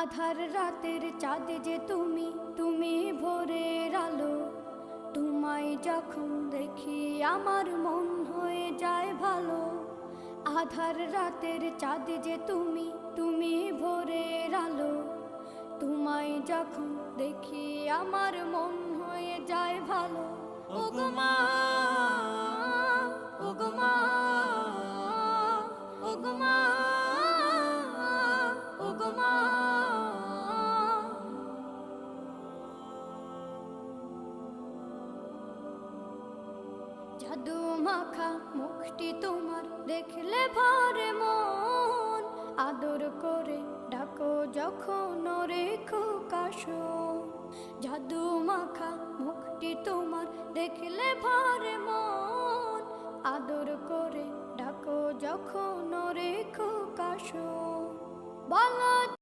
আধার রাতের চাঁদ যে তুমি, তুমি ভোরের আলো। তোমায় যখন দেখি আমার মন হয়ে যায় ভালো। আধার রাতের চাঁদ যে তুমি, তুমি ভোরের আলো। তোমায় যখন দেখি আমার মন হয়ে যায় ভালো। ওগো মা, ওগো মা, ওগো মা, ওগো মা। জাদু মাখা মুখটি তোমার দেখলে ভরে মন। আদর করে ডাকো যখন রেখো কাশন। জাদু মাখা মুখটি তোমার দেখলে ভরে মন। আদর করে ডাকো যখন রেখো কাশন। বলো